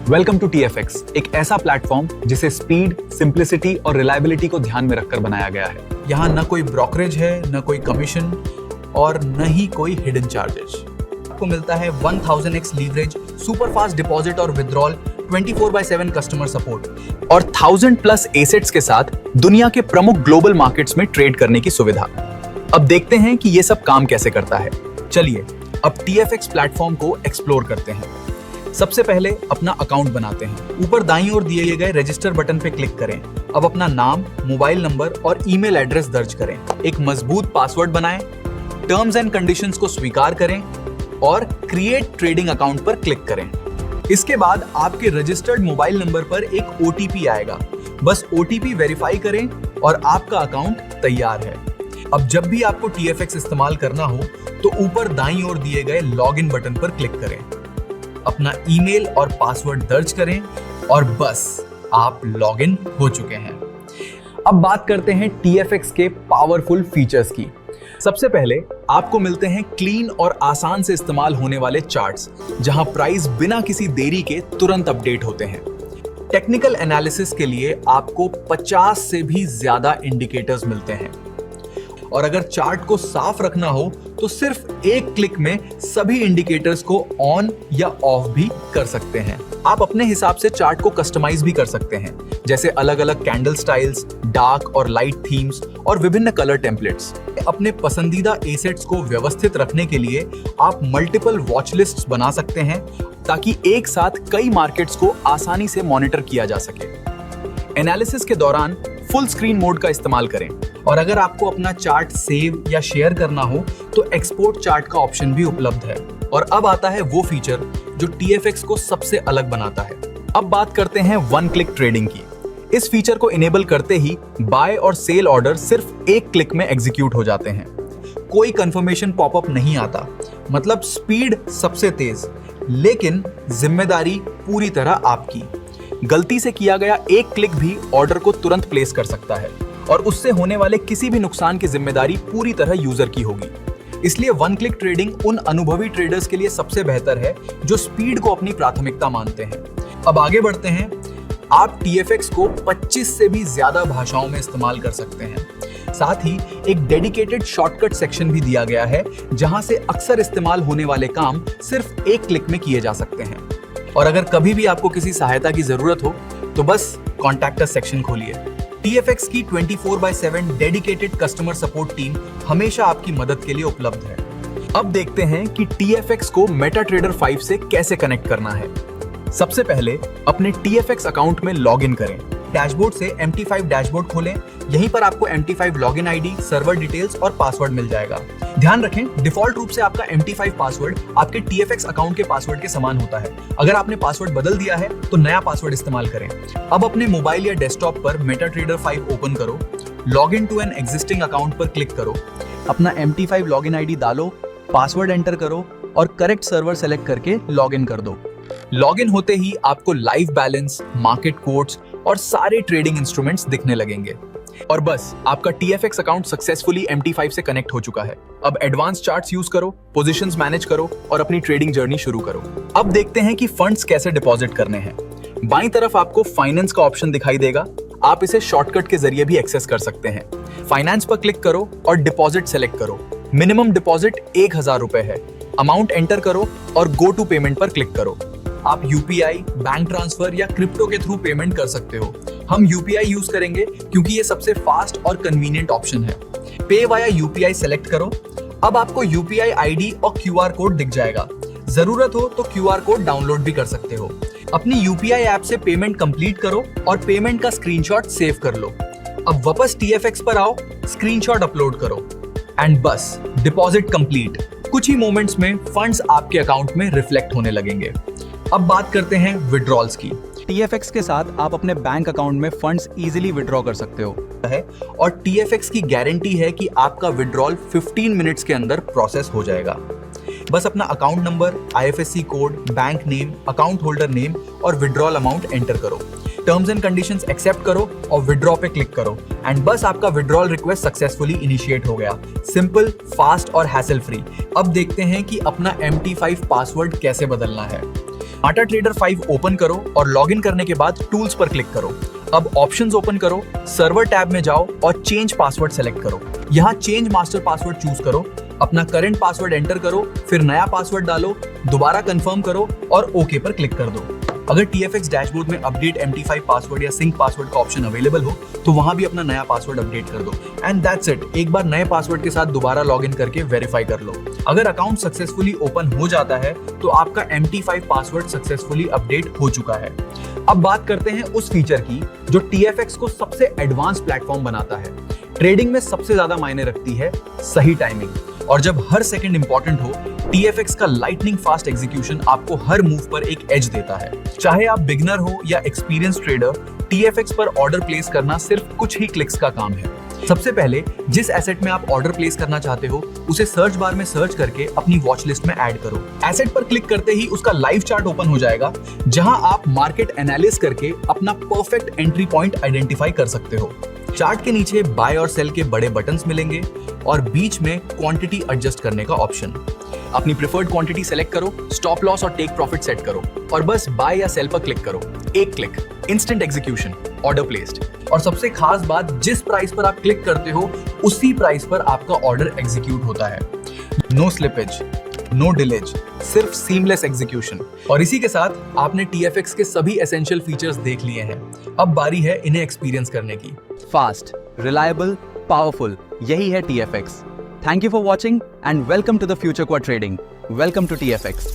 Welcome to TFX, एक ऐसा platform जिसे स्पीड, सिंप्लिसिटी और रिलायबिलिटी को ध्यान में रखकर बनाया गया है। यहाँ न कोई ब्रोकरेज है, न कोई कमीशन और न ही कोई हिडन चार्जेस। आपको मिलता है 1000x leverage, super fast deposit और विड्रॉल, 24/7 कस्टमर सपोर्ट और 1000+ एसेट्स के साथ दुनिया के प्रमुख ग्लोबल मार्केट्स में ट्रेड करने की सुविधा। अब देखते हैं कि ये सब काम कैसे करता है। चलिए अब TFX प्लेटफॉर्म को एक्सप्लोर करते हैं। सबसे पहले अपना अकाउंट बनाते हैं। ऊपर दाईं ओर दिए गए रजिस्टर बटन पे क्लिक करें। अब अपना नाम, मोबाइल नंबर और ईमेल एड्रेस दर्ज करें। एक मजबूत पासवर्ड बनाएं, टर्म्स एंड कंडीशंस को स्वीकार करें और क्रिएट ट्रेडिंग अकाउंट पर क्लिक करें। इसके बाद आपके रजिस्टर्ड मोबाइल नंबर पर एक OTP आएगा। बस OTP वेरीफाई करें और आपका अकाउंट तैयार है। अब जब भी आपको TFX इस्तेमाल करना हो तो ऊपर दाईं ओर दिए गए लॉगिन बटन पर क्लिक करें, अपना ईमेल और पासवर्ड दर्ज करें और बस आप लॉगिन हो चुके हैं। अब बात करते हैं TFX के पावरफुल फीचर्स की। सबसे पहले आपको मिलते हैं क्लीन और आसान से इस्तेमाल होने वाले चार्ट्स, जहां प्राइस बिना किसी देरी के तुरंत अपडेट होते हैं। टेक्निकल एनालिसिस के लिए आपको 50 से भी ज्यादा इंडिकेटर्स मिलते हैं और अगर चार्ट को साफ रखना हो तो सिर्फ एक क्लिक में सभी इंडिकेटर्स को ऑन या ऑफ भी कर सकते हैं। आप अपने हिसाब से चार्ट को कस्टमाइज भी कर सकते हैं, जैसे अलग अलग कैंडल स्टाइल्स, डार्क और लाइट थीम्स और विभिन्न कलर टेम्पलेट्स। अपने पसंदीदा एसेट्स को व्यवस्थित रखने के लिए आप मल्टीपल वॉच लिस्ट्स बना सकते हैं ताकि एक साथ कई मार्केट्स को आसानी से मॉनिटर किया जा सके। एनालिसिस के दौरान फुल स्क्रीन मोड का इस्तेमाल करें और अगर आपको अपना चार्ट सेव या शेयर करना हो तो एक्सपोर्ट चार्ट का ऑप्शन भी उपलब्ध है। और अब आता है वो फीचर जो TFX को सबसे अलग बनाता है। अब बात करते हैं वन क्लिक ट्रेडिंग की। इस फीचर को इनेबल करते ही बाय और सेल ऑर्डर सिर्फ एक क्लिक में एग्जीक्यूट हो जाते हैं। कोई कंफर्मेशन पॉपअप नहीं आता, मतलब स्पीड सबसे तेज, लेकिन जिम्मेदारी पूरी तरह आपकी। गलती से किया गया एक क्लिक भी ऑर्डर को तुरंत प्लेस कर सकता है और उससे होने वाले किसी भी नुकसान की जिम्मेदारी पूरी तरह यूजर की होगी। इसलिए वन क्लिक ट्रेडिंग उन अनुभवी ट्रेडर्स के लिए सबसे बेहतर है जो स्पीड को अपनी प्राथमिकता मानते हैं। अब आगे बढ़ते हैं। आप TFX को 25 से भी ज्यादा भाषाओं में इस्तेमाल कर सकते हैं। साथ ही एक डेडिकेटेड शॉर्टकट सेक्शन भी दिया गया है जहां से अक्सर इस्तेमाल होने वाले काम सिर्फ एक क्लिक में किए जा सकते हैं। और अगर कभी भी आपको किसी सहायता की जरूरत हो तो बस कॉन्टैक्ट अस सेक्शन खोलिए। TFX की 24/7 डेडिकेटेड कस्टमर सपोर्ट टीम हमेशा आपकी मदद के लिए उपलब्ध है। अब देखते हैं कि TFX को MetaTrader 5 से कैसे कनेक्ट करना है। सबसे पहले अपने TFX अकाउंट में लॉगिन करें। डैशबोर्ड से MT5 डैशबोर्ड खोलें। यहीं पर आपको MT5 login ID, server details और पासवर्ड मिल जाएगा। ध्यान रखें, डिफॉल्ट रूप से आपका MT5 पासवर्ड आपके TFX अकाउंट के पासवर्ड के समान होता है। अगर आपने पासवर्ड बदल दिया है तो नया पासवर्ड इस्तेमाल करें। अब अपने मोबाइल या डेस्कटॉप पर MetaTrader 5 ओपन करो, login to an existing account पर क्लिक करो, अपना MT5 लॉगिन आईडी डालो, पासवर्ड एंटर करो और करेक्ट सर्वर सेलेक्ट करके लॉगिन कर दो। लॉगिन होते ही आपको लाइव बैलेंस, मार्केट कोट्स और सारे ट्रेडिंग इंस्ट्रूमेंट्स दिखने लगेंगे। और बस आपका TFX अकाउंट सक्सेसफुली MT5 से कनेक्ट हो चुका है। अब एडवांस चार्ट्स यूज करो, पोजीशंस मैनेज करो और अपनी ट्रेडिंग जर्नी शुरू करो। अब देखते हैं कि फंड्स कैसे डिपॉजिट करने हैं। बाईं तरफ आपको फाइनेंस का ऑप्शन दिखाई देगा। आप इसे शॉर्टकट के जरिए भी एक्सेस कर सकते हैं। फाइनेंस पर क्लिक करो और डिपॉजिट सेलेक्ट करो। मिनिमम डिपॉजिट 1000 रुपए है। अमाउंट एंटर करो और गो टू पेमेंट पर क्लिक करो। आप UPI, बैंक ट्रांसफर या क्रिप्टो के थ्रू पेमेंट कर सकते हो। हम UPI यूज करेंगे क्योंकि ये सबसे फास्ट और कन्वीनियंट ऑप्शन है। पे वाया UPI सेलेक्ट करो। अब आपको UPI ID और QR कोड दिख जाएगा। जरूरत हो तो QR कोड डाउनलोड भी कर सकते हो। अपनी UPI ऐप से पेमेंट कंप्लीट करो और पेमेंट का स्क्रीनशॉट सेव कर लो। अब वापस TFX पर आओ, स्क्रीनशॉट अपलोड करो एंड बस डिपॉजिट कंप्लीट। कुछ ही मोमेंट्स में फंड्स आपके अकाउंट में रिफ्लेक्ट होने लगेंगे। अब बात करते हैं विड्रॉल्स की। TFX के साथ आप अपने बैंक अकाउंट में फंड्स इजीली विड्रॉ कर सकते हो और TFX की गारंटी है कि आपका विड्रॉल 15 मिनट्स के अंदर प्रोसेस हो जाएगा। बस अपना account number, IFSC code, bank name, account holder name और विड्रॉल अमाउंट एंटर करो। टर्म्स एंड कंडीशंस एक्सेप्ट करो और विड्रॉ पे क्लिक करो एंड बस आपका विड्रॉल रिक्वेस्ट सक्सेसफुली इनिशिएट हो गया। सिंपल, फास्ट और हैसल फ्री। अब देखते हैं कि अपना MT5 पासवर्ड कैसे बदलना है। माटा ट्रेडर 5 ओपन करो और लॉगिन करने के बाद टूल्स पर क्लिक करो। अब ऑप्शंस ओपन करो, सर्वर टैब में जाओ और चेंज पासवर्ड सेलेक्ट करो। यहाँ चेंज मास्टर पासवर्ड चूज करो, अपना करंट पासवर्ड एंटर करो, फिर नया पासवर्ड डालो, दोबारा कंफर्म करो और ओके पर क्लिक कर दो। अगर TFX डैशबोर्ड में अपडेट MT5 पासवर्ड या सिंक पासवर्ड का ऑप्शन अवेलेबल हो तो वहां भी अपना नया पासवर्ड अपडेट कर दो एंड दैट्स इट। एक बार नए पासवर्ड के साथ दोबारा लॉगिन करके वेरीफाई कर लो। अगर अकाउंट सक्सेसफुली ओपन हो जाता है तो आपका MT5 पासवर्ड सक्सेसफुली अपडेट हो चुका है। अब बात करते हैं उस फीचर की जो TFX को सबसे एडवांस प्लेटफॉर्म बनाता है। ट्रेडिंग में सबसे ज्यादा मायने रखती है सही टाइमिंग, और जब हर सेकंड इंपॉर्टेंट हो TFX का लाइटनिंग फास्ट एग्जीक्यूशन आपको हर मूव पर एक एज देता है। चाहे आप बिगनर हो या एक्सपीरियंस ट्रेडर, TFX पर ऑर्डर प्लेस करना सिर्फ कुछ ही क्लिक्स का काम है। सबसे पहले जिस एसेट में आप ऑर्डर प्लेस करना चाहते हो उसे सर्च बार में सर्च करके अपनी वॉच लिस्ट में ऐड करो। एसेट पर क्लिक करते ही उसका लाइव चार्ट ओपन हो जाएगा जहां आप मार्केट एनालिसिस करके अपना परफेक्ट एंट्री पॉइंट आइडेंटिफाई कर सकते हो। चार्ट के नीचे बाय और सेल के बड़े बटन्स मिलेंगे और बीच में क्वांटिटी एडजस्ट करने का ऑप्शन। अपनी प्रेफर्ड क्वांटिटी सेलेक्ट करो, स्टॉप लॉस और टेक प्रॉफिट सेट करो और बस बाय या सेल पर क्लिक करो। एक click, instant execution, order placed. और सबसे खास बात, जिस प्राइस पर आप क्लिक करते हो उसी प्राइस पर आपका ऑर्डर एग्जीक्यूट होता है। नो स्लिपेज, नो डिलेज, सिर्फ सीमलेस एग्जीक्यूशन। और इसी के साथ आपने TFX के सभी एसेंशियल फीचर्स देख लिए हैं। अब बारी है इन्हें एक्सपीरियंस करने की। फास्ट, रिलायबल, पावरफुल, यही है TFX। Thank you for watching and welcome to the Future Quad Trading. Welcome to TFX.